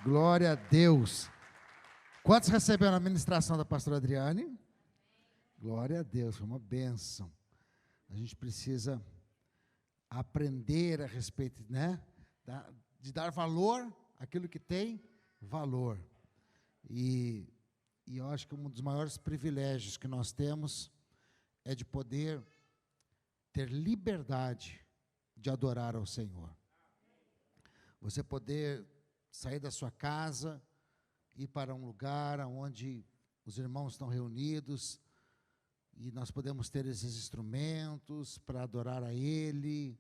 Glória a Deus. Quantos receberam a ministração da pastora Adriane? Glória a Deus, foi uma bênção. A gente precisa aprender a respeito, né, de dar valor àquilo que tem valor. E eu acho que um dos maiores privilégios que nós temos é de poder ter liberdade de adorar ao Senhor. Você poder sair da sua casa, ir para um lugar onde os irmãos estão reunidos, e nós podemos ter esses instrumentos para adorar a Ele,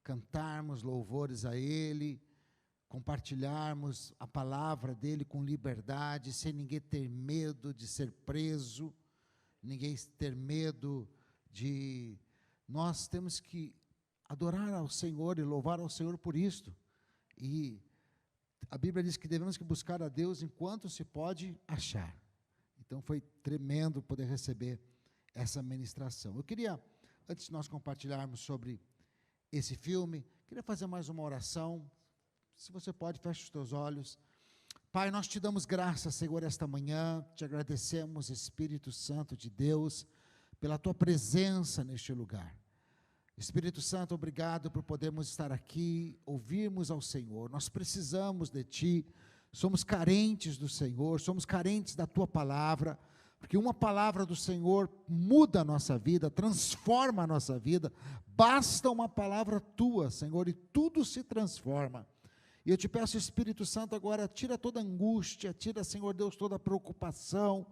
cantarmos louvores a Ele, compartilharmos a palavra dEle com liberdade, sem ninguém ter medo de ser preso, ninguém ter medo de... Nós temos que adorar ao Senhor e louvar ao Senhor por isto. E a Bíblia diz que devemos que buscar a Deus enquanto se pode achar. Então foi tremendo poder receber essa ministração. Eu queria, antes de nós compartilharmos sobre esse filme, queria fazer mais uma oração. Se você pode, feche os teus olhos. Pai, nós te damos graças, Senhor, esta manhã, te agradecemos, Espírito Santo de Deus, pela tua presença neste lugar. Espírito Santo, obrigado por podermos estar aqui, ouvirmos ao Senhor. Nós precisamos de Ti, somos carentes do Senhor, somos carentes da Tua palavra, porque uma palavra do Senhor muda a nossa vida, transforma a nossa vida. Basta uma palavra Tua, Senhor, e tudo se transforma. E eu te peço, Espírito Santo, agora tira toda angústia, tira, Senhor Deus, toda preocupação.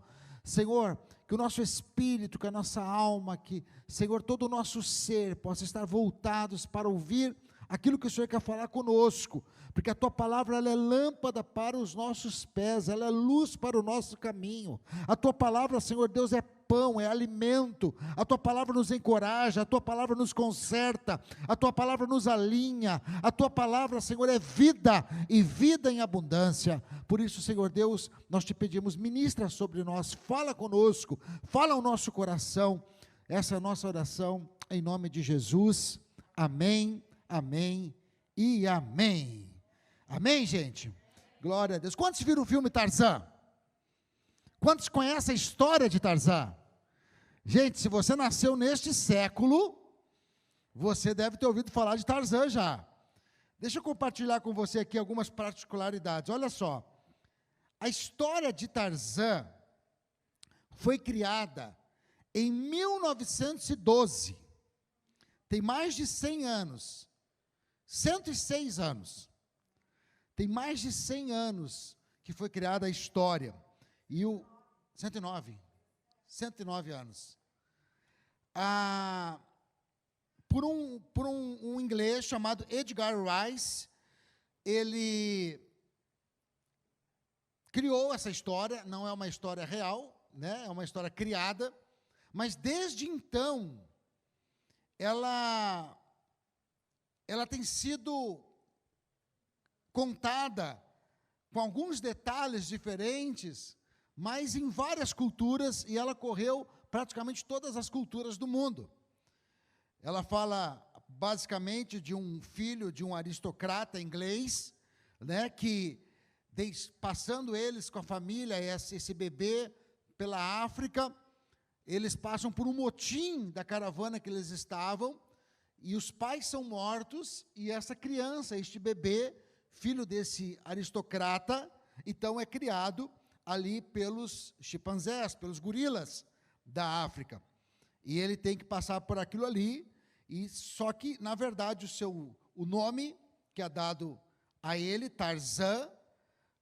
Senhor, que o nosso espírito, que a nossa alma, que, Senhor, todo o nosso ser possa estar voltados para ouvir aquilo que o Senhor quer falar conosco, porque a Tua palavra, ela é lâmpada para os nossos pés, ela é luz para o nosso caminho. A Tua palavra, Senhor Deus, é pão, é alimento. A Tua palavra nos encoraja, a Tua palavra nos conserta, a Tua palavra nos alinha, a Tua palavra, Senhor, é vida e vida em abundância. Por isso, Senhor Deus, nós te pedimos, ministra sobre nós, fala conosco, fala ao nosso coração. Essa é a nossa oração, em nome de Jesus. Amém, amém e amém. Amém, gente? Glória a Deus. Quantos viram o filme Tarzan? Quantos conhecem a história de Tarzan? Gente, se você nasceu neste século, você deve ter ouvido falar de Tarzan já. Deixa eu compartilhar com você aqui algumas particularidades. Olha só, a história de Tarzan foi criada em 1912. Tem mais de 100 anos. 106 anos. Tem mais de 100 anos que foi criada a história. E o 109 anos. Por um inglês chamado Edgar Rice, ele criou essa história, não é uma história real, né? É uma história criada, mas desde então, ela tem sido contada com alguns detalhes diferentes, mas em várias culturas, e ela correu praticamente todas as culturas do mundo. Ela fala basicamente de um filho de um aristocrata inglês, né, que passando eles com a família, esse bebê pela África, eles passam por um motim da caravana que eles estavam, e os pais são mortos, e essa criança, este bebê, filho desse aristocrata, então é criado ali pelos chimpanzés, pelos gorilas da África. E ele tem que passar por aquilo ali, e só que, na verdade, o nome que é dado a ele, Tarzan,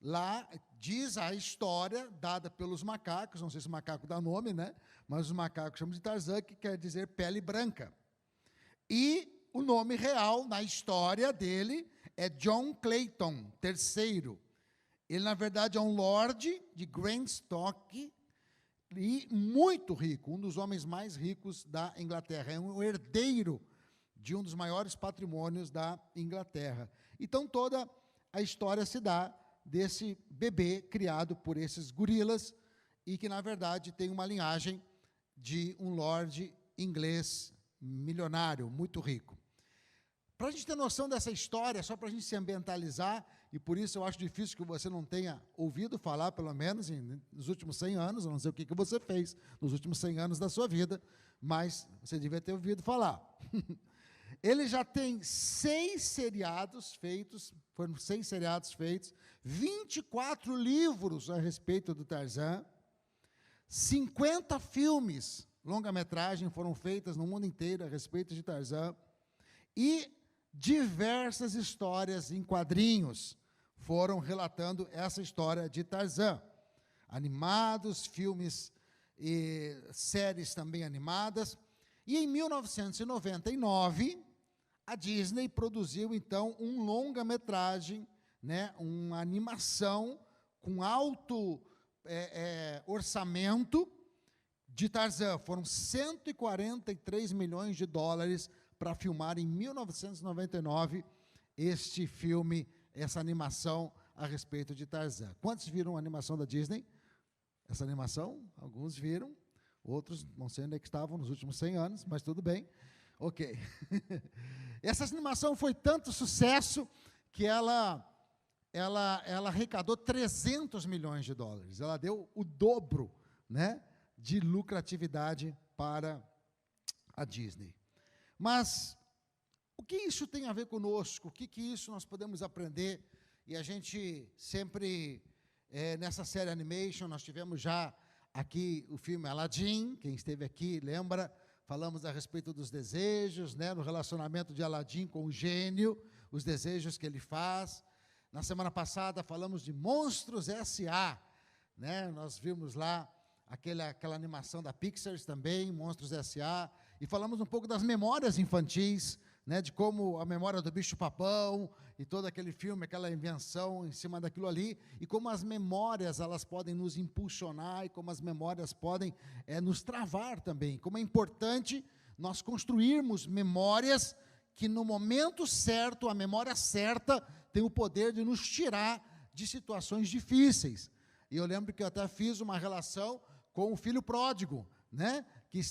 lá diz a história dada pelos macacos, não sei se o macaco dá nome, né? Mas os macacos chamam de Tarzan, que quer dizer pele branca. E o nome real na história dele é John Clayton III. Ele, na verdade, é um lord de Greystock e muito rico, um dos homens mais ricos da Inglaterra. É um herdeiro de um dos maiores patrimônios da Inglaterra. Então, toda a história se dá desse bebê criado por esses gorilas e que, na verdade, tem uma linhagem de um lord inglês milionário, muito rico. Para a gente ter noção dessa história, só para a gente se ambientalizar, e por isso eu acho difícil que você não tenha ouvido falar, pelo menos nos últimos 100 anos, eu não sei o que você fez nos últimos 100 anos da sua vida, mas você devia ter ouvido falar. Ele já tem 6 seriados feitos, foram 6 seriados feitos, 24 livros a respeito do Tarzan, 50 filmes, longa-metragem, foram feitas no mundo inteiro a respeito de Tarzan, e diversas histórias em quadrinhos foram relatando essa história de Tarzan. Animados, filmes e séries também animadas. E em 1999, a Disney produziu, então, um longa-metragem, né, uma animação com alto orçamento de Tarzan. Foram 143 milhões de dólares para filmar em 1999 este filme, essa animação a respeito de Tarzan. Quantos viram a animação da Disney? Essa animação? Alguns viram, outros não sei onde é que estavam nos últimos 100 anos, mas tudo bem. Ok. Essa animação foi tanto sucesso que ela arrecadou 300 milhões de dólares. Ela deu o dobro, né, de lucratividade para a Disney. Mas o que isso tem a ver conosco? O que isso nós podemos aprender? E a gente sempre, nessa série Animation, nós tivemos já aqui o filme Aladdin, quem esteve aqui lembra, falamos a respeito dos desejos, né, no relacionamento de Aladdin com o gênio, os desejos que ele faz. Na semana passada falamos de Monstros S.A., né, nós vimos lá aquela animação da Pixar também, Monstros S.A., e falamos um pouco das memórias infantis, né, de como a memória do bicho-papão, e todo aquele filme, aquela invenção em cima daquilo ali, e como as memórias elas podem nos impulsionar, e como as memórias podem nos travar também, como é importante nós construirmos memórias que no momento certo, a memória certa, tem o poder de nos tirar de situações difíceis. E eu lembro que eu até fiz uma relação com o filho pródigo, né, que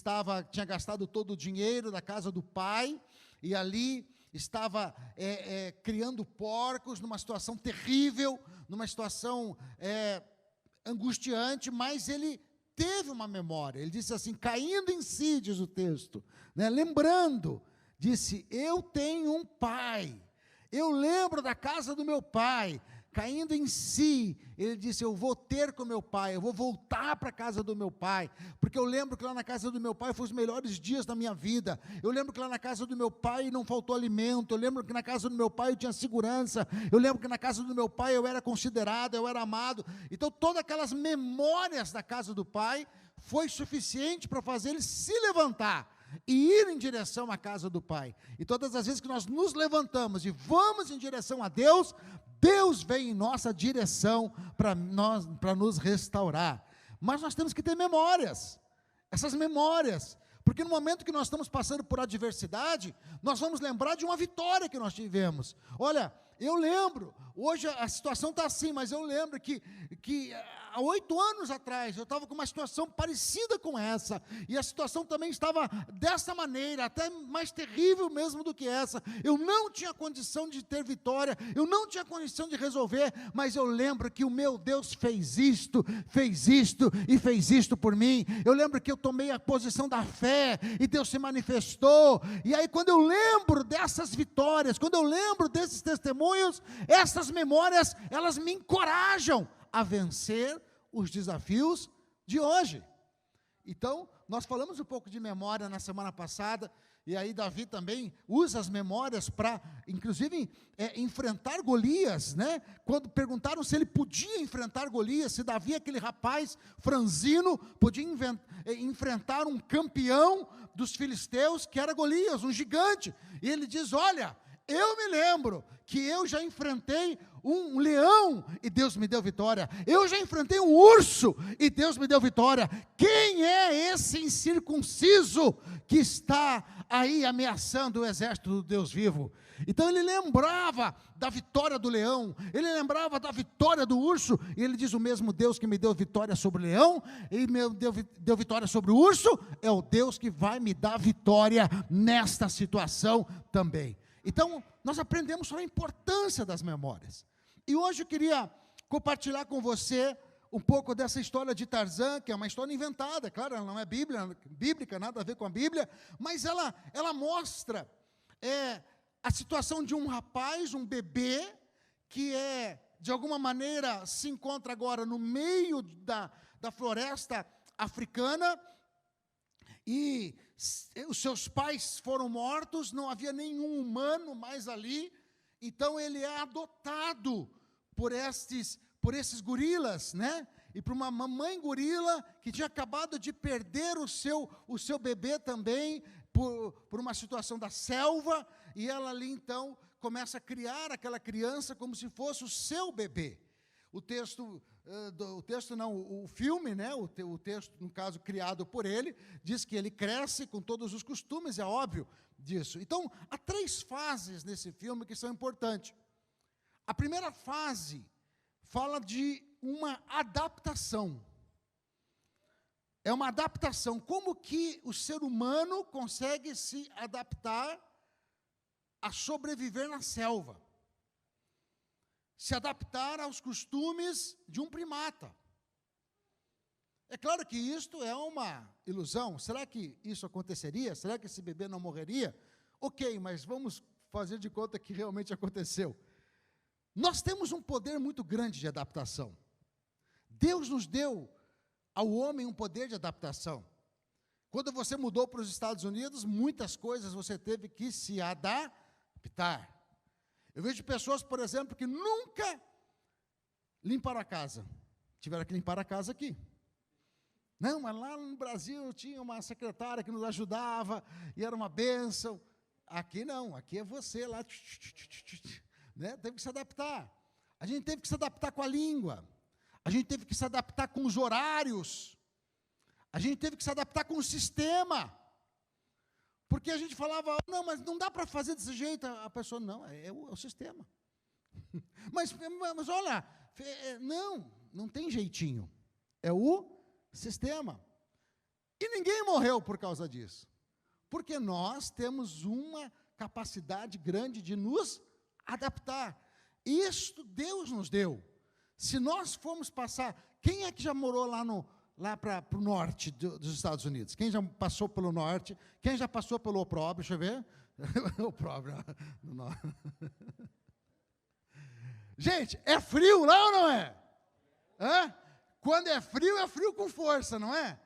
tinha gastado todo o dinheiro da casa do pai, e ali estava criando porcos, numa situação terrível, numa situação angustiante, mas ele teve uma memória. Ele disse assim, caindo em si, diz o texto, né, lembrando, disse, eu tenho um pai, eu lembro da casa do meu pai. Caindo em si, ele disse, eu vou ter com meu pai, eu vou voltar para a casa do meu pai, porque eu lembro que lá na casa do meu pai foram os melhores dias da minha vida, eu lembro que lá na casa do meu pai não faltou alimento, eu lembro que na casa do meu pai eu tinha segurança, eu lembro que na casa do meu pai eu era considerado, eu era amado. Então todas aquelas memórias da casa do pai foi suficiente para fazer ele se levantar e ir em direção à casa do pai. E todas as vezes que nós nos levantamos e vamos em direção a Deus, Deus vem em nossa direção para nos restaurar. Mas nós temos que ter memórias, essas memórias, porque no momento que nós estamos passando por adversidade, nós vamos lembrar de uma vitória que nós tivemos. Olha, eu lembro, hoje a situação está assim, mas eu lembro que há 8 anos atrás, eu estava com uma situação parecida com essa, e a situação também estava dessa maneira, até mais terrível mesmo do que essa. Eu não tinha condição de ter vitória, eu não tinha condição de resolver, mas eu lembro que o meu Deus fez isto e fez isto por mim. Eu lembro que eu tomei a posição da fé, e Deus se manifestou, e aí quando eu lembro dessas vitórias, quando eu lembro desses testemunhos, essas memórias, elas me encorajam a vencer os desafios de hoje. Então, nós falamos um pouco de memória na semana passada, e aí Davi também usa as memórias para, inclusive, enfrentar Golias, né? Quando perguntaram se ele podia enfrentar Golias, se Davi, aquele rapaz franzino, podia enfrentar um campeão dos filisteus, que era Golias, um gigante, e ele diz, olha, eu me lembro que eu já enfrentei um leão e Deus me deu vitória. Eu já enfrentei um urso e Deus me deu vitória. Quem é esse incircunciso que está aí ameaçando o exército do Deus vivo? Então ele lembrava da vitória do leão, ele lembrava da vitória do urso, e ele diz, o mesmo Deus que me deu vitória sobre o leão, e me deu vitória sobre o urso, é o Deus que vai me dar vitória nesta situação também. Então, nós aprendemos sobre a importância das memórias. E hoje eu queria compartilhar com você um pouco dessa história de Tarzan, que é uma história inventada, claro, ela não é bíblica, nada a ver com a Bíblia, mas ela mostra a situação de um rapaz, um bebê, que de alguma maneira, se encontra agora no meio da floresta africana, e os seus pais foram mortos, não havia nenhum humano mais ali, então ele é adotado por esses gorilas, né? E por uma mamãe gorila que tinha acabado de perder o seu bebê também, por uma situação da selva, e ela ali então começa a criar aquela criança como se fosse o seu bebê. O filme, né, o texto, no caso, criado por ele, diz que ele cresce com todos os costumes, é óbvio disso. Então, há 3 fases nesse filme que são importantes. A primeira fase fala de uma adaptação. É uma adaptação, como que o ser humano consegue se adaptar a sobreviver na selva. Se adaptar aos costumes de um primata. É claro que isto é uma ilusão. Será que isso aconteceria? Será que esse bebê não morreria? Ok, mas vamos fazer de conta que realmente aconteceu. Nós temos um poder muito grande de adaptação. Deus nos deu ao homem um poder de adaptação. Quando você mudou para os Estados Unidos, muitas coisas você teve que se adaptar. Eu vejo pessoas, por exemplo, que nunca limparam a casa. Tiveram que limpar a casa aqui. Não, mas lá no Brasil tinha uma secretária que nos ajudava, e era uma bênção. Aqui não, aqui é você lá. Né? Teve que se adaptar. A gente teve que se adaptar com a língua. A gente teve que se adaptar com os horários. A gente teve que se adaptar com o sistema. Porque a gente falava, não, mas não dá para fazer desse jeito. A pessoa, não, é o sistema. mas olha, não tem jeitinho. É o sistema. E ninguém morreu por causa disso. Porque nós temos uma capacidade grande de nos adaptar. Isto Deus nos deu. Se nós formos passar... Quem é que já morou lá para o norte dos Estados Unidos? Quem já passou pelo norte? Quem já passou pelo opróbrio? Deixa eu ver. Opróbrio. Gente, é frio lá ou não é? Hã? Quando é frio com força, não é?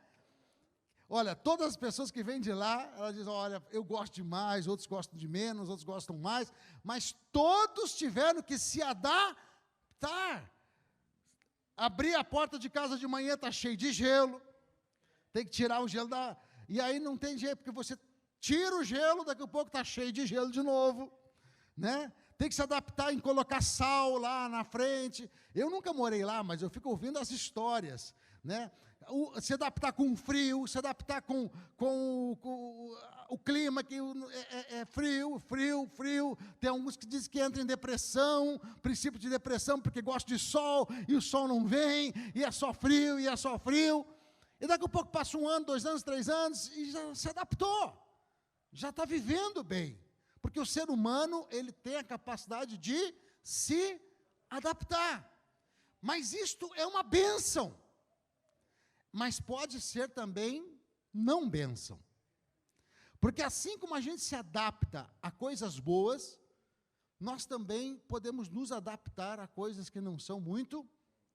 Olha, todas as pessoas que vêm de lá, elas dizem, olha, eu gosto de mais, outros gostam de menos, outros gostam mais, mas todos tiveram que se adaptar. Abrir a porta de casa de manhã, está cheio de gelo, tem que tirar o gelo e aí não tem jeito, porque você tira o gelo, daqui a pouco está cheio de gelo de novo, né? Tem que se adaptar em colocar sal lá na frente. Eu nunca morei lá, mas eu fico ouvindo as histórias, né? Se adaptar com o frio, se adaptar com o clima, que é frio. Tem alguns que dizem que entram em depressão, princípio de depressão, porque gostam de sol, e o sol não vem, e é só frio. E daqui a pouco passa 1 ano, 2 anos, 3 anos, e já se adaptou. Já está vivendo bem. Porque o ser humano, ele tem a capacidade de se adaptar. Mas isto é uma bênção. Mas pode ser também não bênção. Porque assim como a gente se adapta a coisas boas, nós também podemos nos adaptar a coisas que não são muito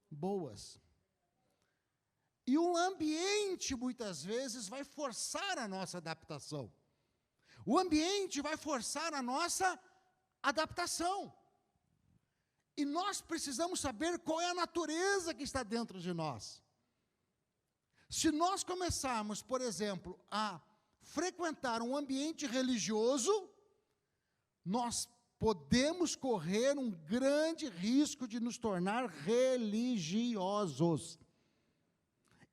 boas. E o ambiente, muitas vezes, vai forçar a nossa adaptação. O ambiente vai forçar a nossa adaptação. E nós precisamos saber qual é a natureza que está dentro de nós. Se nós começarmos, por exemplo, a frequentar um ambiente religioso, nós podemos correr um grande risco de nos tornar religiosos.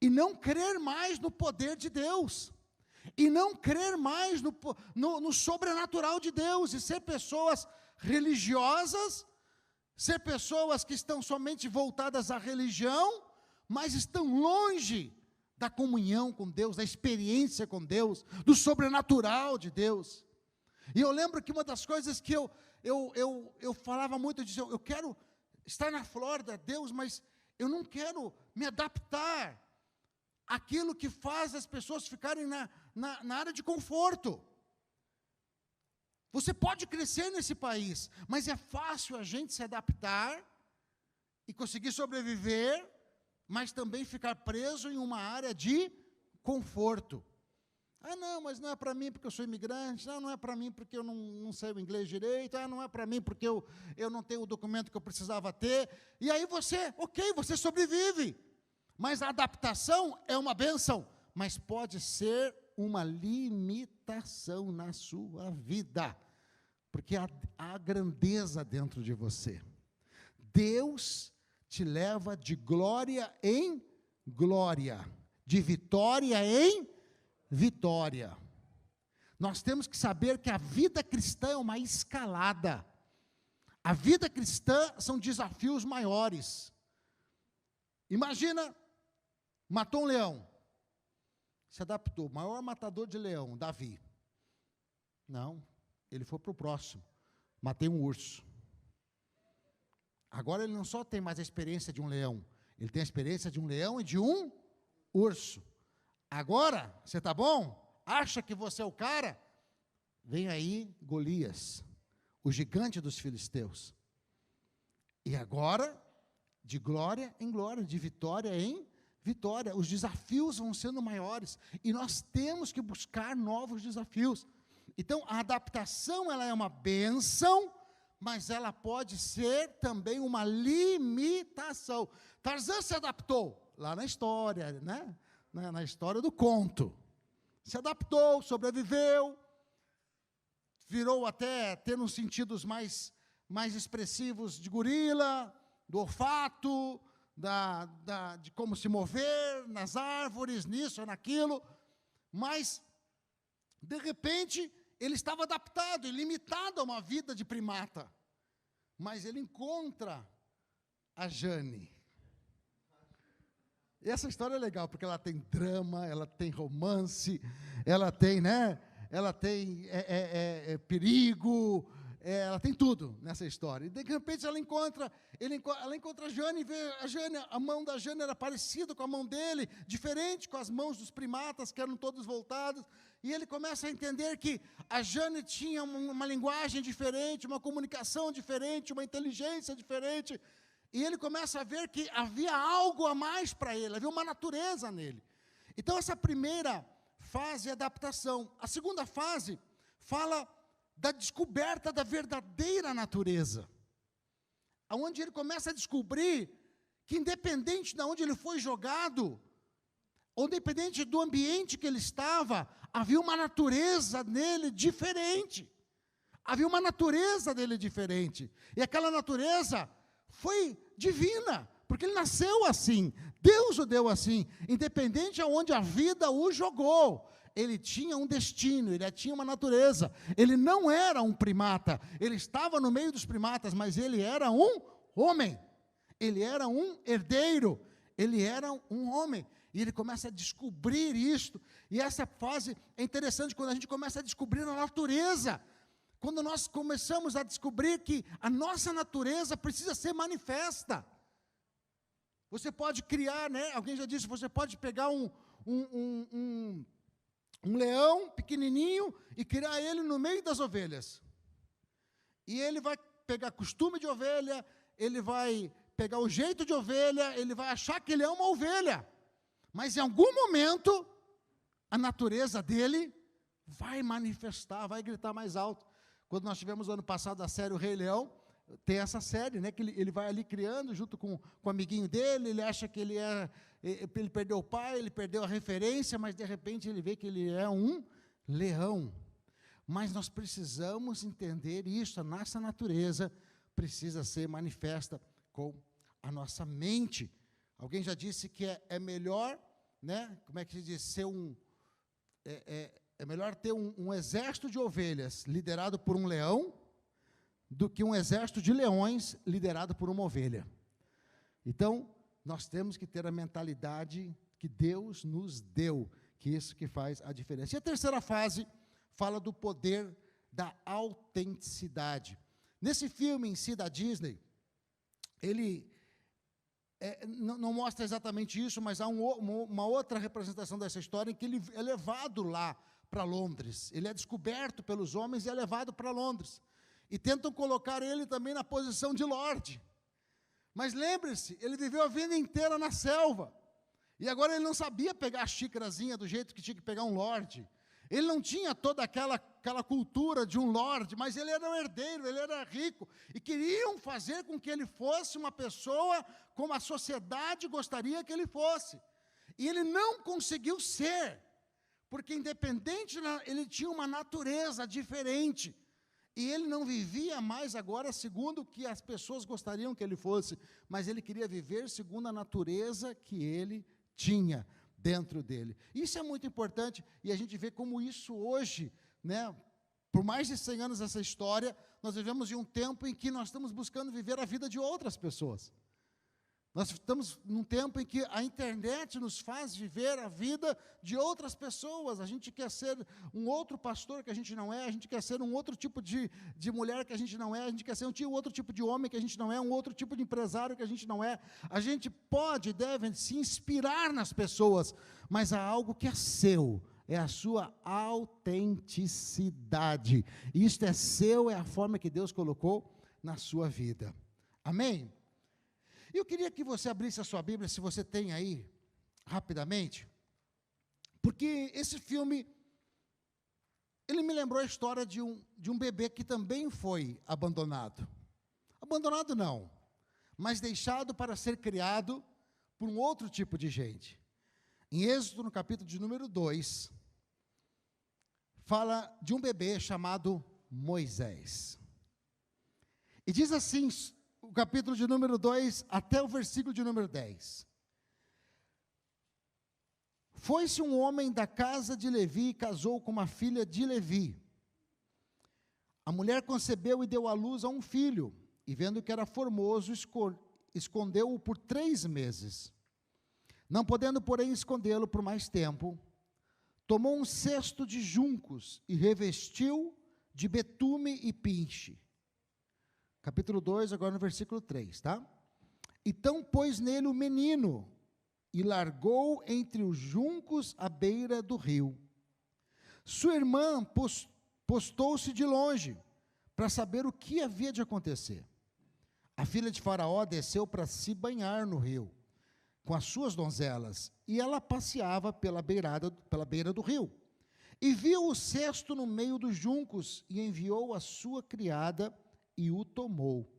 E não crer mais no poder de Deus. E não crer mais no sobrenatural de Deus. E ser pessoas religiosas, ser pessoas que estão somente voltadas à religião, mas estão longe da comunhão com Deus, da experiência com Deus, do sobrenatural de Deus. E eu lembro que uma das coisas que eu falava muito, eu dizia, eu quero estar na Flórida, Deus, mas eu não quero me adaptar àquilo que faz as pessoas ficarem na área de conforto. Você pode crescer nesse país, mas é fácil a gente se adaptar e conseguir sobreviver, mas também ficar preso em uma área de conforto. Ah, não, mas não é para mim porque eu sou imigrante, não é para mim porque eu não sei o inglês direito, não é para mim porque eu não tenho o documento que eu precisava ter. E aí você sobrevive. Mas a adaptação é uma bênção, mas pode ser uma limitação na sua vida, porque há grandeza dentro de você. Deus te leva de glória em glória, de vitória em vitória. Nós temos que saber que a vida cristã é uma escalada. A vida cristã são desafios maiores. Imagina, matou um leão, se adaptou, maior matador de leão, Davi. Não, ele foi para o próximo, matei um urso. Agora ele não só tem mais a experiência de um leão, ele tem a experiência de um leão e de um urso. Agora, você está bom? Acha que você é o cara? Vem aí Golias, o gigante dos filisteus. E agora, de glória em glória, de vitória em vitória, os desafios vão sendo maiores, e nós temos que buscar novos desafios. Então, a adaptação, ela é uma bênção, mas ela pode ser também uma limitação. Tarzan se adaptou, lá na história, né? Na história do conto. Se adaptou, sobreviveu, virou até tendo sentidos mais expressivos de gorila, do olfato, de como se mover nas árvores, nisso ou naquilo, mas, de repente, ele estava adaptado e limitado a uma vida de primata, mas ele encontra a Jane. E essa história é legal, porque ela tem drama, ela tem romance, ela tem, ela tem perigo, ela tem tudo nessa história. E de repente ela encontra a Jane e vê a mão da Jane era parecida com a mão dele, diferente com as mãos dos primatas, que eram todos voltados, e ele começa a entender que a Jane tinha uma linguagem diferente, uma comunicação diferente, uma inteligência diferente, e ele começa a ver que havia algo a mais para ele, havia uma natureza nele. Então essa primeira fase é adaptação. A segunda fase fala da descoberta da verdadeira natureza, onde ele começa a descobrir que, independente de onde ele foi jogado, ou independente do ambiente que ele estava, havia uma natureza nele diferente. Havia uma natureza dele diferente. E aquela natureza foi divina, porque ele nasceu assim, Deus o deu assim, independente de onde a vida o jogou. Ele tinha um destino, ele tinha uma natureza. Ele não era um primata, ele estava no meio dos primatas, mas ele era um homem. Ele era um herdeiro, ele era um homem. E ele começa a descobrir isto. E essa fase é interessante quando a gente começa a descobrir a natureza. Quando nós começamos a descobrir que a nossa natureza precisa ser manifesta. Você pode criar, alguém já disse, você pode pegar um leão pequenininho e criar ele no meio das ovelhas. E ele vai pegar costume de ovelha, ele vai pegar o jeito de ovelha, ele vai achar que ele é uma ovelha. Mas em algum momento, a natureza dele vai manifestar, vai gritar mais alto. Quando nós tivemos ano passado a série O Rei Leão, tem essa série, que ele vai ali criando junto com o amiguinho dele, ele acha que ele perdeu o pai, ele perdeu a referência, mas de repente ele vê que ele é um leão. Mas nós precisamos entender isso, a nossa natureza precisa ser manifesta com a nossa mente. Alguém já disse que é melhor, como é que se diz, é melhor ter um exército de ovelhas liderado por um leão do que um exército de leões liderado por uma ovelha. Então, nós temos que ter a mentalidade que Deus nos deu, que isso que faz a diferença. E a terceira fase fala do poder da autenticidade. Nesse filme em si da Disney, ele não mostra exatamente isso, mas há uma outra representação dessa história em que ele é levado lá para Londres. Ele é descoberto pelos homens e é levado para Londres. E tentam colocar ele também na posição de Lorde. Mas lembre-se, ele viveu a vida inteira na selva. E agora ele não sabia pegar a xícarazinha do jeito que tinha que pegar um lorde. Ele não tinha toda aquela cultura de um lorde, mas ele era um herdeiro, ele era rico. E queriam fazer com que ele fosse uma pessoa como a sociedade gostaria que ele fosse. E ele não conseguiu ser, porque independente, ele tinha uma natureza diferente. E ele não vivia mais agora segundo o que as pessoas gostariam que ele fosse, mas ele queria viver segundo a natureza que ele tinha dentro dele. Isso é muito importante, e a gente vê como isso hoje, né, por mais de 100 anos essa história, nós vivemos em um tempo em que nós estamos buscando viver a vida de outras pessoas. Nós estamos num tempo em que a internet nos faz viver a vida de outras pessoas. A gente quer ser um outro pastor que a gente não é, a gente quer ser um outro tipo de mulher que a gente não é, a gente quer ser um outro tipo de homem que a gente não é, um outro tipo de empresário que a gente não é. A gente pode e deve se inspirar nas pessoas, mas há algo que é seu, é a sua autenticidade. Isto é seu, é a forma que Deus colocou na sua vida. Amém? Eu queria que você abrisse a sua Bíblia, se você tem aí, rapidamente, porque esse filme, ele me lembrou a história de um bebê que também foi abandonado. Abandonado não, mas deixado para ser criado por um outro tipo de gente. Em Êxodo, no capítulo de número 2, fala de um bebê chamado Moisés. E diz assim, o capítulo de número 2, até o versículo de número 10. Foi-se um homem da casa de Levi e casou com uma filha de Levi. A mulher concebeu e deu à luz a um filho, e vendo que era formoso, escondeu-o por 3 meses. Não podendo, porém, escondê-lo por mais tempo, tomou um cesto de juncos e revestiu de betume e pinche. Capítulo 2, agora no versículo 3, tá? Então pôs nele o menino, e largou entre os juncos à beira do rio. Sua irmã postou-se de longe, para saber o que havia de acontecer. A filha de Faraó desceu para se banhar no rio, com as suas donzelas, e ela passeava pela beira do rio. E viu o cesto no meio dos juncos, e enviou a sua criada, e o tomou.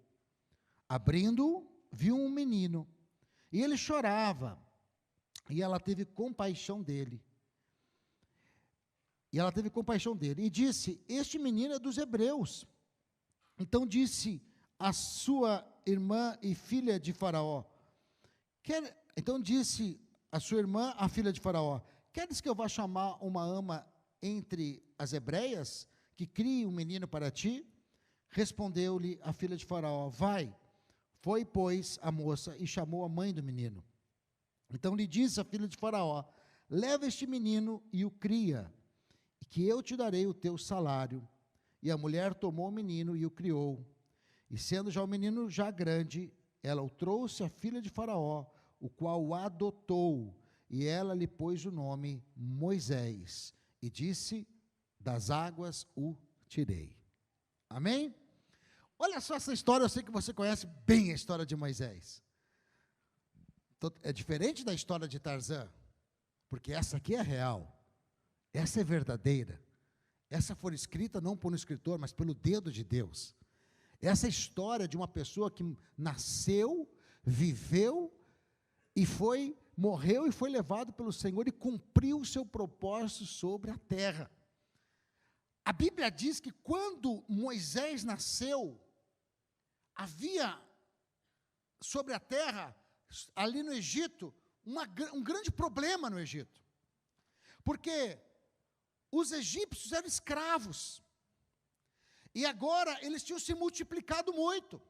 Abrindo, viu um menino, e ele chorava, e ela teve compaixão dele. E disse: este menino é dos hebreus. Então disse a sua irmã e filha de Faraó, a filha de Faraó, queres que eu vá chamar uma ama entre as hebreias, que crie um menino para ti? Respondeu-lhe a filha de Faraó: vai. Foi, pois, a moça e chamou a mãe do menino. Então lhe disse a filha de Faraó: leva este menino e o cria, e que eu te darei o teu salário. E a mulher tomou o menino e o criou. E sendo já o menino já grande, ela o trouxe à filha de Faraó, o qual o adotou, e ela lhe pôs o nome Moisés, e disse: das águas o tirei. Amém? Olha só essa história, eu sei que você conhece bem a história de Moisés. É diferente da história de Tarzan, porque essa aqui é real, essa é verdadeira. Essa foi escrita não por um escritor, mas pelo dedo de Deus. Essa é a história de uma pessoa que nasceu, viveu, morreu e foi levado pelo Senhor e cumpriu o seu propósito sobre a terra. A Bíblia diz que quando Moisés nasceu, havia sobre a terra, ali no Egito, um grande problema no Egito. Porque os egípcios eram escravos. E agora eles tinham se multiplicado muito.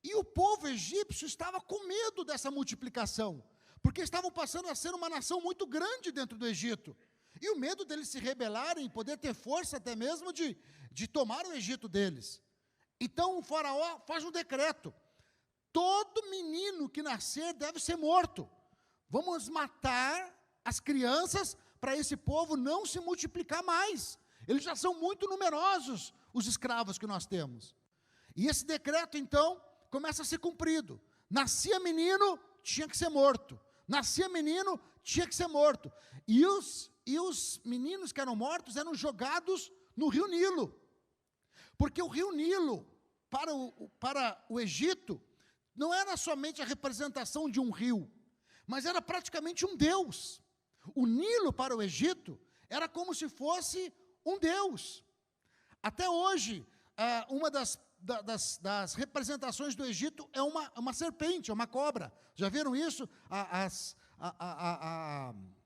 E o povo egípcio estava com medo dessa multiplicação, porque estavam passando a ser uma nação muito grande dentro do Egito. E o medo deles se rebelarem e poder ter força até mesmo de tomar o Egito deles. Então o faraó faz um decreto: todo menino que nascer deve ser morto. Vamos matar as crianças para esse povo não se multiplicar mais. Eles já são muito numerosos, os escravos que nós temos. E esse decreto, então, começa a ser cumprido. Nascia menino, tinha que ser morto. Nascia menino, tinha que ser morto. E os meninos que eram mortos eram jogados no rio Nilo. Porque o rio Nilo, para o Egito, não era somente a representação de um rio, mas era praticamente um deus. O Nilo para o Egito era como se fosse um deus. Até hoje, uma das representações do Egito é uma serpente, é uma cobra. Já viram isso?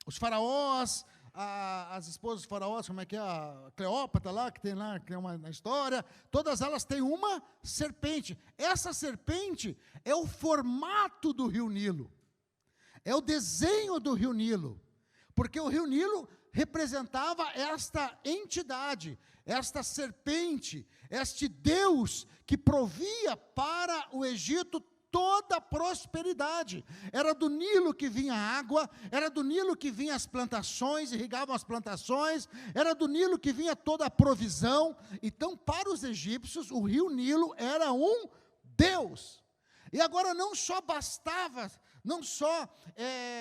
Os faraós, as esposas dos faraós, como é que é? A Cleópatra lá, que tem uma na história, todas elas têm uma serpente. Essa serpente é o formato do rio Nilo, é o desenho do rio Nilo, porque o rio Nilo representava esta entidade, esta serpente, este Deus que provia para o Egito toda a prosperidade. Era do Nilo que vinha a água, era do Nilo que vinha as plantações, irrigavam as plantações, era do Nilo que vinha toda a provisão. Então, para os egípcios, o rio Nilo era um Deus. E agora não só bastava,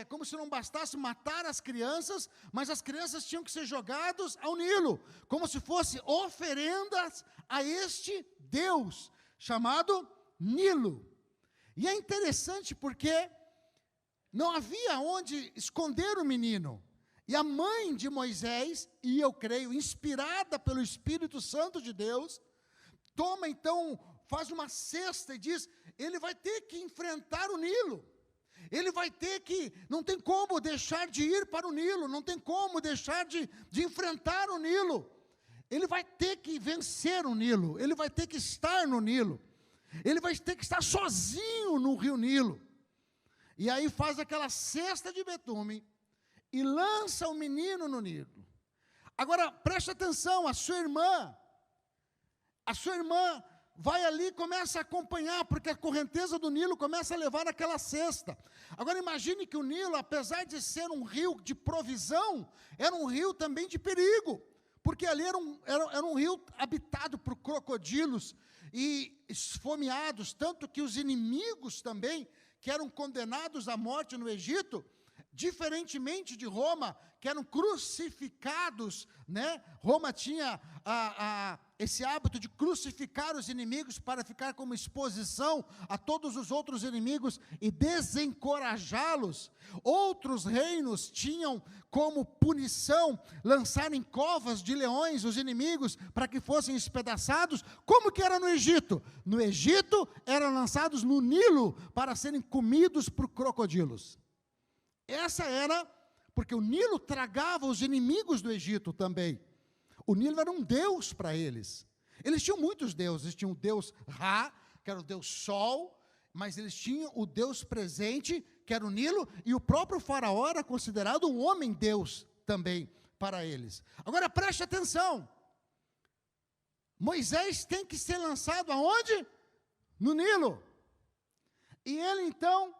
como se não bastasse matar as crianças, mas as crianças tinham que ser jogadas ao Nilo, como se fossem oferendas a este Deus, chamado Nilo. E é interessante porque não havia onde esconder o menino. E a mãe de Moisés, e eu creio, inspirada pelo Espírito Santo de Deus, toma então, faz uma cesta e diz: ele vai ter que enfrentar o Nilo. Ele vai ter que, não tem como deixar de ir para o Nilo, não tem como deixar de enfrentar o Nilo. Ele vai ter que vencer o Nilo, ele vai ter que estar no Nilo. Ele vai ter que estar sozinho no rio Nilo. E aí faz aquela cesta de betume e lança o menino no Nilo. Agora, preste atenção, a sua irmã vai ali e começa a acompanhar, porque a correnteza do Nilo começa a levar aquela cesta. Agora imagine que o Nilo, apesar de ser um rio de provisão, era um rio também de perigo, porque ali era um rio habitado por crocodilos e esfomeados, tanto que os inimigos também, que eram condenados à morte no Egito, diferentemente de Roma, que eram crucificados, né? Roma tinha esse hábito de crucificar os inimigos para ficar como exposição a todos os outros inimigos e desencorajá-los. Outros reinos tinham como punição lançar em covas de leões os inimigos para que fossem espedaçados. Como que era no Egito? No Egito eram lançados no Nilo para serem comidos por crocodilos. Essa era, porque o Nilo tragava os inimigos do Egito também. O Nilo era um deus para eles. Eles tinham muitos deuses. Eles tinham o deus Ra, que era o deus Sol, mas eles tinham o deus presente, que era o Nilo, e o próprio faraó era considerado um homem-deus também para eles. Agora preste atenção. Moisés tem que ser lançado aonde? No Nilo. E ele então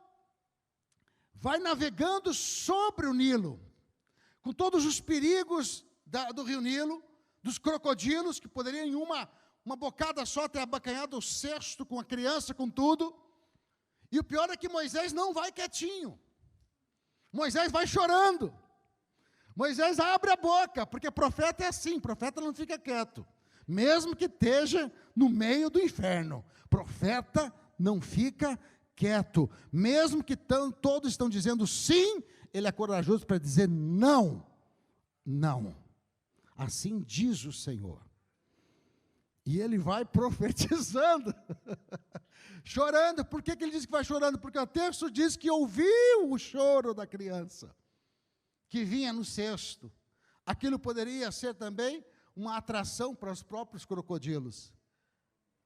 vai navegando sobre o Nilo, com todos os perigos do rio Nilo, dos crocodilos, que poderiam em uma bocada só ter abacanhado o cesto com a criança, com tudo. E o pior é que Moisés não vai quietinho. Moisés vai chorando. Moisés abre a boca, porque profeta é assim, profeta não fica quieto. Mesmo que esteja no meio do inferno, profeta não fica quieto. Mesmo que todos estão dizendo sim, ele é corajoso para dizer não. Não. Assim diz o Senhor. E ele vai profetizando, chorando. Por que ele diz que vai chorando? Porque o texto diz que ouviu o choro da criança, que vinha no cesto. Aquilo poderia ser também uma atração para os próprios crocodilos.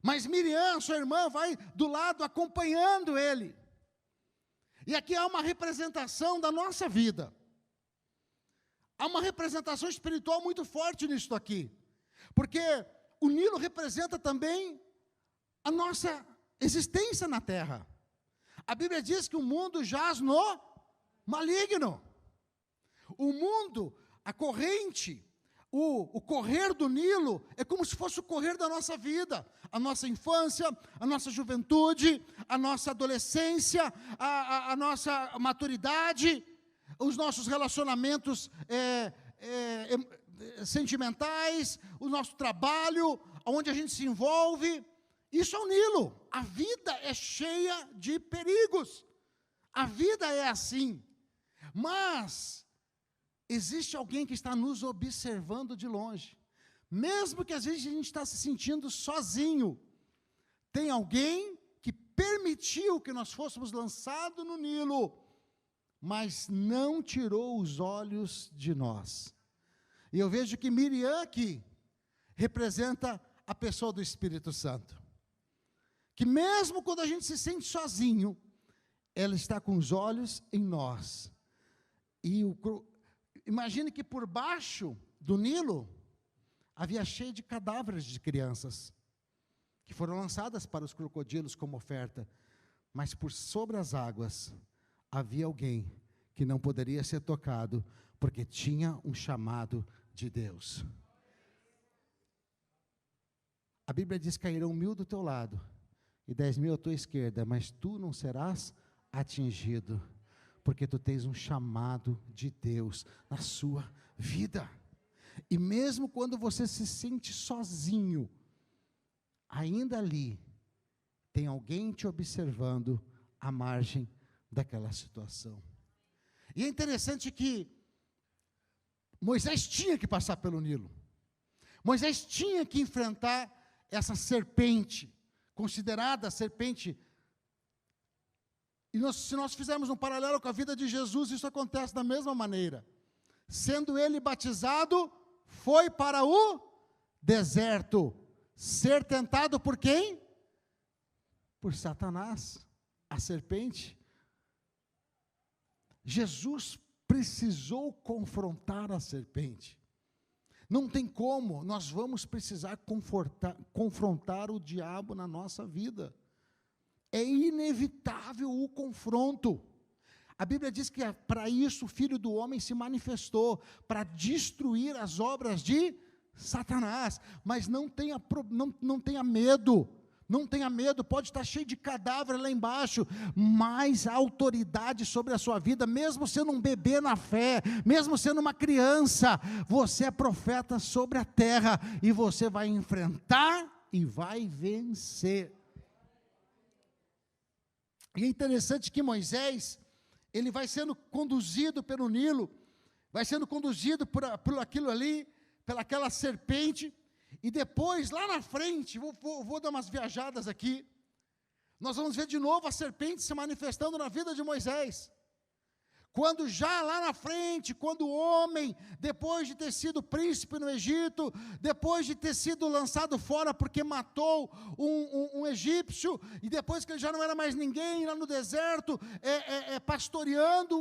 Mas Miriam, sua irmã, vai do lado acompanhando ele. E aqui há uma representação da nossa vida. há uma representação espiritual muito forte nisso aqui. Porque o Nilo representa também a nossa existência na terra. A Bíblia diz que o mundo jaz no maligno. O mundo, a corrente, o correr do Nilo é como se fosse o correr da nossa vida, a nossa infância, a nossa juventude, a nossa adolescência, a nossa maturidade, os nossos relacionamentos sentimentais, o nosso trabalho, onde a gente se envolve. Isso é o Nilo. A vida é cheia de perigos. A vida é assim. Mas existe alguém que está nos observando de longe. Mesmo que às vezes a gente está se sentindo sozinho, tem alguém que permitiu que nós fôssemos lançados no Nilo, mas não tirou os olhos de nós. E eu vejo que Miriam aqui representa a pessoa do Espírito Santo. Que mesmo quando a gente se sente sozinho, ela está com os olhos em nós. E imagine que por baixo do Nilo, havia cheio de cadáveres de crianças, que foram lançadas para os crocodilos como oferta. Mas por sobre as águas, havia alguém que não poderia ser tocado, porque tinha um chamado de Deus. A Bíblia diz: cairão 1000 do teu lado, e 10.000 à tua esquerda, mas tu não serás atingido, porque tu tens um chamado de Deus na sua vida. E mesmo quando você se sente sozinho, ainda ali, tem alguém te observando à margem daquela situação. E é interessante que Moisés tinha que passar pelo Nilo. Moisés tinha que enfrentar essa serpente, considerada a serpente. E se nós fizermos um paralelo com a vida de Jesus, isso acontece da mesma maneira. Sendo ele batizado, foi para o deserto, ser tentado por quem? Por Satanás, a serpente. Jesus precisou confrontar a serpente. Não tem como, nós vamos precisar confrontar o diabo na nossa vida. É inevitável o confronto. A Bíblia diz que para isso o Filho do Homem se manifestou, para destruir as obras de Satanás. Mas não tenha medo. Não tenha medo, pode estar cheio de cadáver lá embaixo, mas a autoridade sobre a sua vida, mesmo sendo um bebê na fé, mesmo sendo uma criança, você é profeta sobre a terra, e você vai enfrentar e vai vencer. E é interessante que Moisés, ele vai sendo conduzido pelo Nilo, vai sendo conduzido por aquilo ali, pelaquela serpente. E depois, lá na frente, vou dar umas viajadas aqui, nós vamos ver de novo a serpente se manifestando na vida de Moisés. Quando já lá na frente, quando o homem, depois de ter sido príncipe no Egito, depois de ter sido lançado fora porque matou um egípcio, e depois que ele já não era mais ninguém, lá no deserto, pastoreando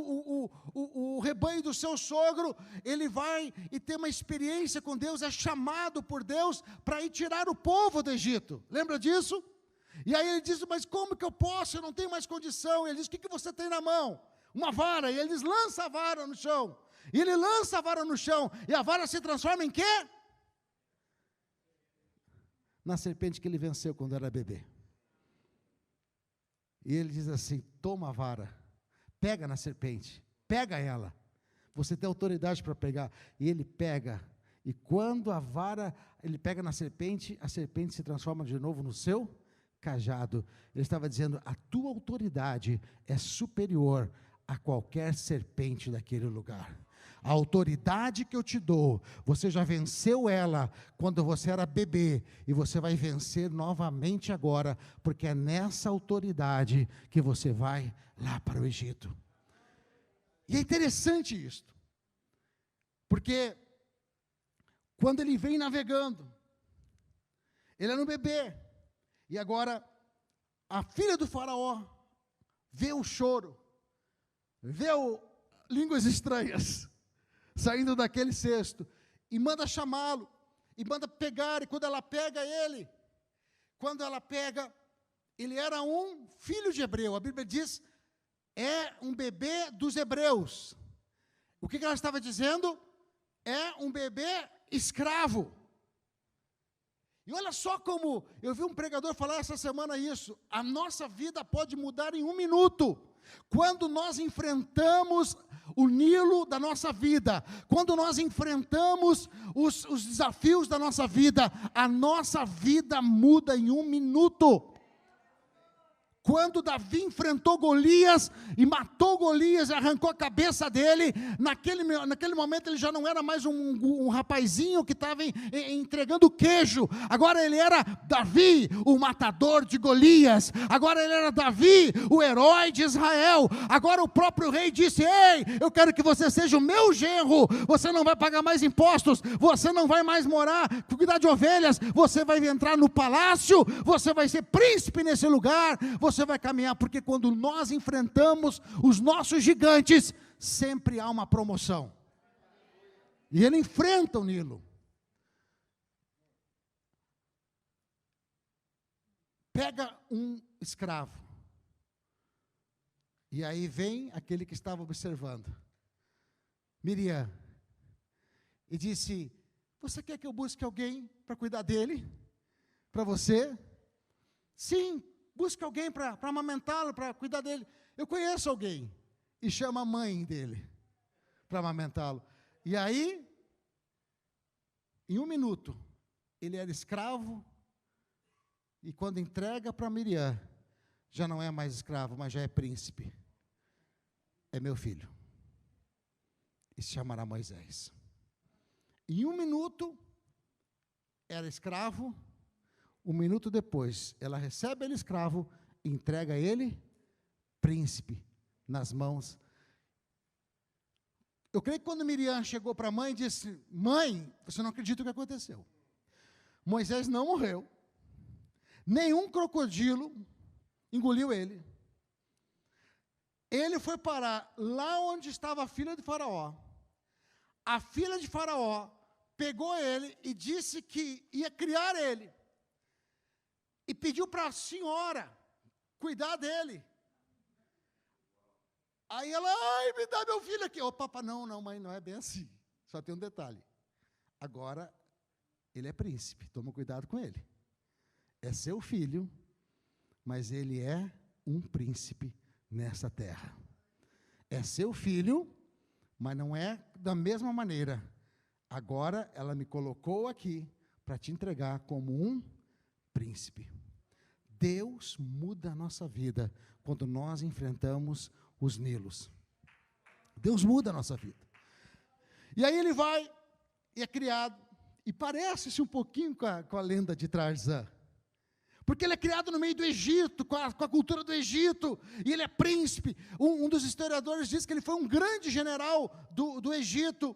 o rebanho do seu sogro, ele vai e tem uma experiência com Deus, é chamado por Deus para ir tirar o povo do Egito. Lembra disso? E aí ele diz: mas como que eu posso? Eu não tenho mais condição. Ele diz: o que você tem na mão? Uma vara. E ele diz: lança a vara no chão. E ele lança a vara no chão, e a vara se transforma em quê? Na serpente que ele venceu quando era bebê. E ele diz assim: toma a vara, pega na serpente, pega ela, você tem autoridade para pegar. E ele pega, e quando a vara, ele pega na serpente, a serpente se transforma de novo no seu cajado. Ele estava dizendo: a tua autoridade é superior a qualquer serpente daquele lugar. A autoridade que eu te dou, você já venceu ela quando você era bebê, e você vai vencer novamente agora, porque é nessa autoridade que você vai lá para o Egito. E é interessante isso, porque quando ele vem navegando, ele era um bebê, e agora a filha do faraó vê o choro, vê línguas estranhas, saindo daquele cesto, e manda chamá-lo, e manda pegar, e quando ela pega ele, ele era um filho de hebreu, a Bíblia diz, é um bebê dos hebreus. O que ela estava dizendo? É um bebê escravo. E olha só como, eu vi um pregador falar essa semana isso, a nossa vida pode mudar em 1 minuto, quando nós enfrentamos o Nilo da nossa vida, quando nós enfrentamos os desafios da nossa vida, a nossa vida muda em 1 minuto. Quando Davi enfrentou Golias e matou Golias e arrancou a cabeça dele, naquele momento ele já não era mais um rapazinho que estava entregando queijo, agora ele era Davi, o matador de Golias, agora ele era Davi, o herói de Israel, agora o próprio rei disse, ei, eu quero que você seja o meu genro, você não vai pagar mais impostos, você não vai mais cuidar de ovelhas, você vai entrar no palácio, você vai ser príncipe nesse lugar, você vai caminhar, porque quando nós enfrentamos os nossos gigantes, sempre há uma promoção. E ele enfrenta o Nilo. Pega um escravo. E aí vem aquele que estava observando, Miriam, e disse, você quer que eu busque alguém para cuidar dele? Para você? Sim, busca alguém para amamentá-lo, para cuidar dele. Eu conheço alguém. E chama a mãe dele para amamentá-lo. E aí, em 1 minuto, ele era escravo. E quando entrega para Miriam, já não é mais escravo, mas já é príncipe. É meu filho. E se chamará Moisés. Em 1 minuto, era escravo. 1 minuto depois, ela recebe ele escravo, e entrega ele, príncipe, nas mãos. Eu creio que quando Miriam chegou para a mãe e disse, mãe, você não acredita o que aconteceu. Moisés não morreu, nenhum crocodilo engoliu ele. Ele foi parar lá onde estava a filha de Faraó. A filha de Faraó pegou ele e disse que ia criar ele. E pediu para a senhora cuidar dele. Aí ela, ai, me dá meu filho aqui. Ô, papai, não, mãe, não é bem assim. Só tem um detalhe. Agora, ele é príncipe, toma cuidado com ele. É seu filho, mas ele é um príncipe nessa terra. É seu filho, mas não é da mesma maneira. Agora, ela me colocou aqui para te entregar como um príncipe. Deus muda a nossa vida quando nós enfrentamos os Nilos. Deus muda a nossa vida. E aí ele vai e é criado, e parece-se um pouquinho com a lenda de Tarzan, porque ele é criado no meio do Egito, com a cultura do Egito, e ele é príncipe. Um dos historiadores diz que ele foi um grande general do Egito,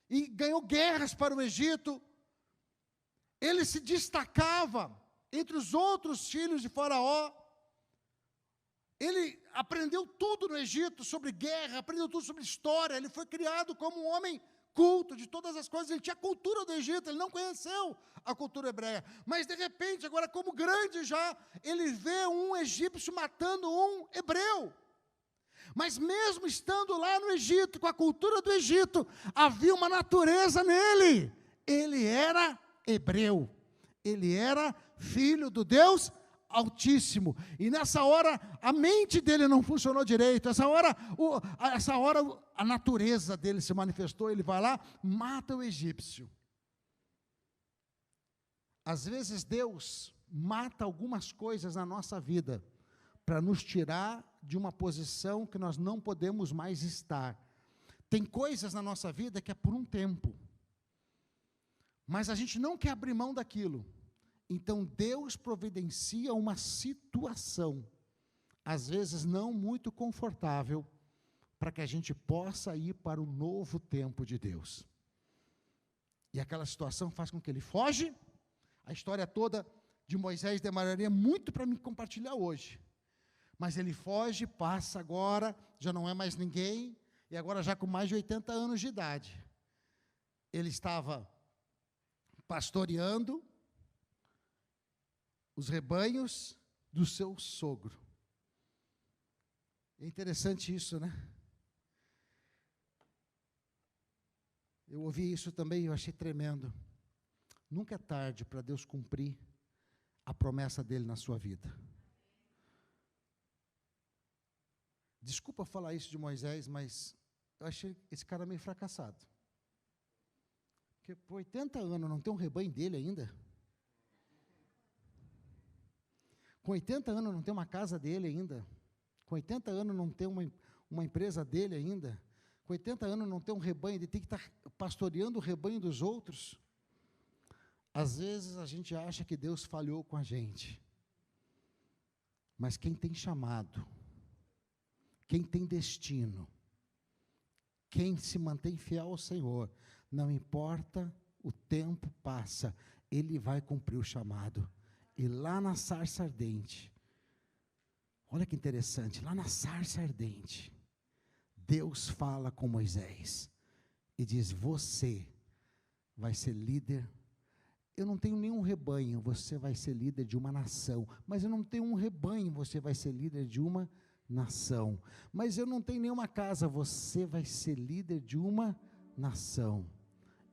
e ganhou guerras para o Egito. Ele se destacava entre os outros filhos de Faraó. Ele aprendeu tudo no Egito sobre guerra, aprendeu tudo sobre história. Ele foi criado como um homem culto de todas as coisas. Ele tinha a cultura do Egito, ele não conheceu a cultura hebreia. Mas de repente, agora como grande já, ele vê um egípcio matando um hebreu. Mas mesmo estando lá no Egito, com a cultura do Egito, havia uma natureza nele. Ele era hebreu. Ele era filho do Deus Altíssimo. E nessa hora, a mente dele não funcionou direito. Essa hora a natureza dele se manifestou. Ele vai lá, mata o egípcio. Às vezes Deus mata algumas coisas na nossa vida para nos tirar de uma posição que nós não podemos mais estar. Tem coisas na nossa vida que é por um tempo, mas a gente não quer abrir mão daquilo. Então Deus providencia uma situação, às vezes não muito confortável, para que a gente possa ir para o novo tempo de Deus. E aquela situação faz com que ele foge. A história toda de Moisés demoraria muito para me compartilhar hoje. Mas ele foge, passa agora, já não é mais ninguém, e agora já com mais de 80 anos de idade. ele estava pastoreando os rebanhos do seu sogro. É interessante isso, né? Eu ouvi isso também e eu achei tremendo. Nunca é tarde para Deus cumprir a promessa dele na sua vida. Desculpa falar isso de Moisés, mas eu achei esse cara meio fracassado. Porque por 80 anos não tem um rebanho dele ainda. Com 80 anos não tem uma casa dele ainda. Com 80 anos não tem uma empresa dele ainda. Com 80 anos não tem um rebanho, ele tem que estar pastoreando o rebanho dos outros. Às vezes a gente acha que Deus falhou com a gente. Mas quem tem chamado, quem tem destino, quem se mantém fiel ao Senhor, não importa o tempo passa, ele vai cumprir o chamado. E lá na sarça ardente, olha que interessante, lá na sarça ardente, Deus fala com Moisés e diz: você vai ser líder. Eu não tenho nenhum rebanho, você vai ser líder de uma nação. Mas eu não tenho um rebanho, você vai ser líder de uma nação. Mas eu não tenho nenhuma casa, você vai ser líder de uma nação.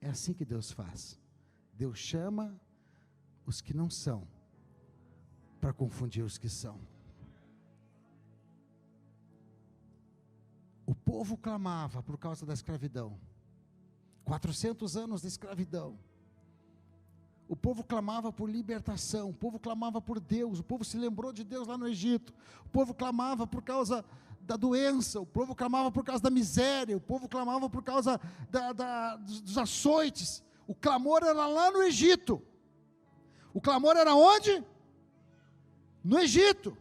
É assim que Deus faz. Deus chama os que não são, para confundir os que são. O povo clamava por causa da escravidão. 400 anos de escravidão. O povo clamava por libertação, o povo clamava por Deus, o povo se lembrou de Deus lá no Egito, o povo clamava por causa da doença, o povo clamava por causa da miséria, o povo clamava por causa dos açoites. O clamor era lá no Egito. O clamor era onde? No Egito,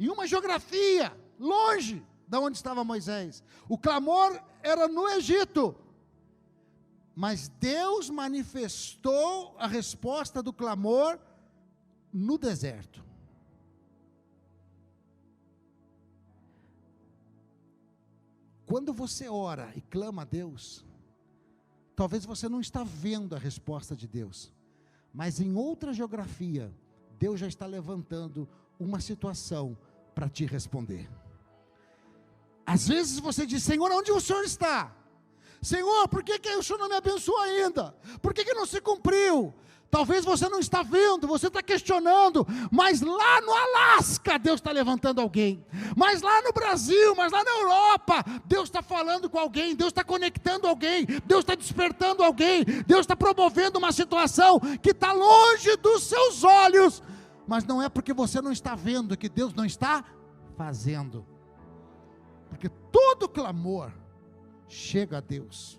em uma geografia longe da onde estava Moisés. O clamor era no Egito, mas Deus manifestou a resposta do clamor no deserto. Quando você ora e clama a Deus, talvez você não está vendo a resposta de Deus, mas em outra geografia, Deus já está levantando uma situação para te responder. Às vezes você diz: Senhor, onde o Senhor está? Senhor, por que o Senhor não me abençoou ainda? Por que não se cumpriu? Talvez você não está vendo, você está questionando, mas lá no Alasca Deus está levantando alguém, mas lá no Brasil, mas lá na Europa, Deus está falando com alguém, Deus está conectando alguém, Deus está despertando alguém, Deus está promovendo uma situação que está longe dos seus olhos, mas não é porque você não está vendo que Deus não está fazendo, porque todo clamor chega a Deus.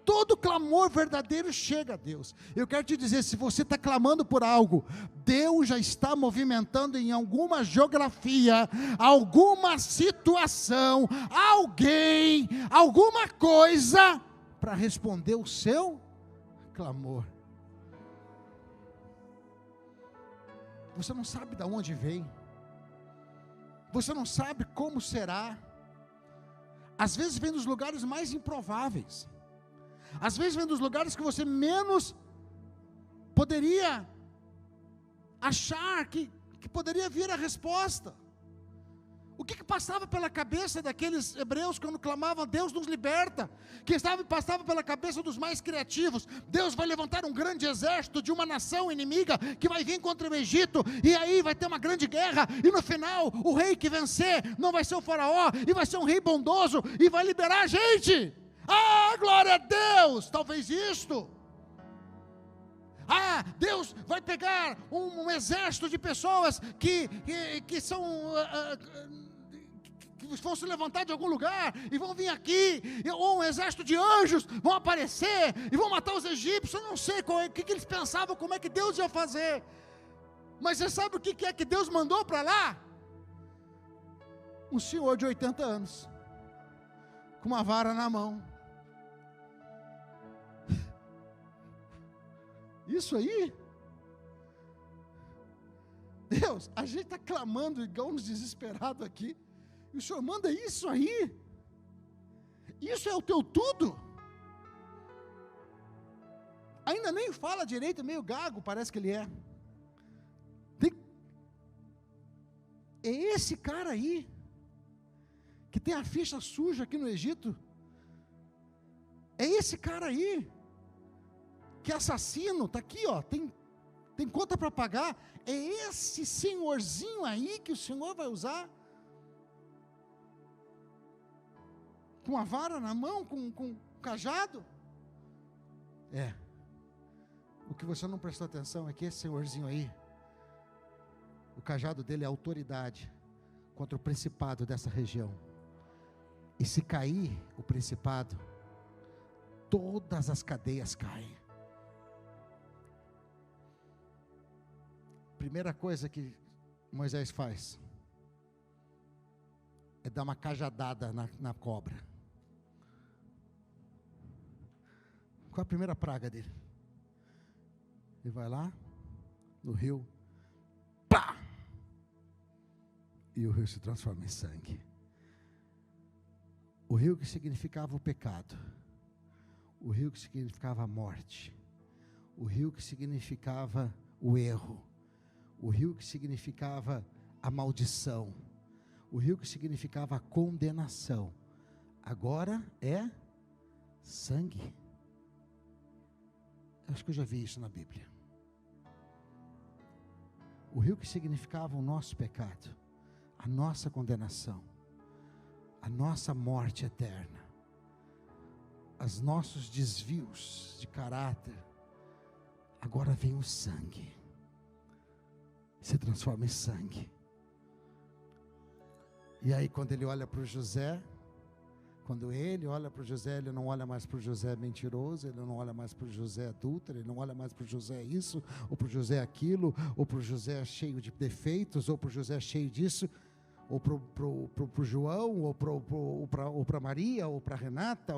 Todo clamor verdadeiro chega a Deus. Eu quero te dizer, se você está clamando por algo, Deus já está movimentando em alguma geografia, alguma situação, alguém, alguma coisa, para responder o seu clamor. Você não sabe de onde vem, você não sabe como será. Às vezes vem dos lugares mais improváveis. Às vezes vem dos lugares que você menos poderia achar que poderia vir a resposta. O que passava pela cabeça daqueles hebreus quando clamavam: Deus nos liberta? Passava pela cabeça dos mais criativos: Deus vai levantar um grande exército de uma nação inimiga que vai vir contra o Egito, e aí vai ter uma grande guerra, e no final o rei que vencer não vai ser o faraó, e vai ser um rei bondoso, e vai liberar a gente. Ah, glória a Deus! Talvez isto. Ah, Deus vai pegar um exército de pessoas que são... que vão se levantar de algum lugar e vão vir aqui, ou um exército de anjos vão aparecer e vão matar os egípcios. Eu não sei o que eles pensavam, como é que Deus ia fazer, mas você sabe o que é que Deus mandou para lá? Um senhor de 80 anos, com uma vara na mão. Isso aí, Deus, a gente está clamando igual uns desesperados aqui, e o Senhor manda isso aí? Isso é o teu tudo? ainda nem fala direito, meio gago, parece que ele é. É esse cara aí, que tem a ficha suja aqui no Egito. É esse cara aí, que é assassino, está aqui, ó, tem conta para pagar. É esse senhorzinho aí que o Senhor vai usar, com a vara na mão, com um cajado. O que você não prestou atenção é que esse senhorzinho aí, o cajado dele é autoridade contra o principado dessa região. E se cair o principado, todas as cadeias caem. Primeira coisa que Moisés faz é dar uma cajadada na cobra. Qual a primeira praga dele? Ele vai lá no rio, pá! E o rio se transforma em sangue. O rio que significava o pecado, o rio que significava a morte, o rio que significava o erro, o rio que significava a maldição, o rio que significava a condenação, agora é sangue. Acho que eu já vi isso na Bíblia. O rio que significava o nosso pecado, a nossa condenação, a nossa morte eterna, os nossos desvios de caráter, agora vem o sangue, se transforma em sangue. E aí quando ele olha para o José, ele não olha mais para o José mentiroso, ele não olha mais para o José adúltero, ele não olha mais para o José isso, ou para o José aquilo, ou para o José cheio de defeitos, ou para o José cheio disso, ou para o João, ou para Maria, ou para Renata,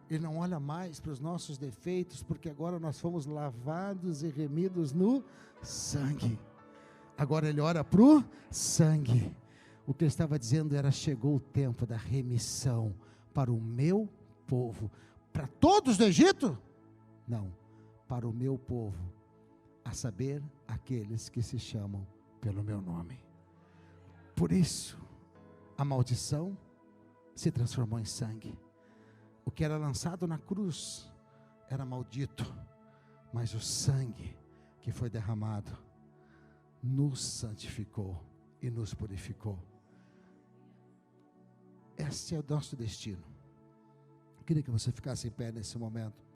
ele não olha mais para os nossos defeitos, porque agora nós fomos lavados e remidos no sangue. Agora ele olha para o sangue. O que ele estava dizendo era: chegou o tempo da remissão para o meu povo. Para todos do Egito? Não, para o meu povo, a saber, aqueles que se chamam pelo meu nome. Por isso, a maldição se transformou em sangue. O que era lançado na cruz era maldito, mas o sangue que foi derramado nos santificou e nos purificou. Esse é o nosso destino. Eu queria que você ficasse em pé nesse momento.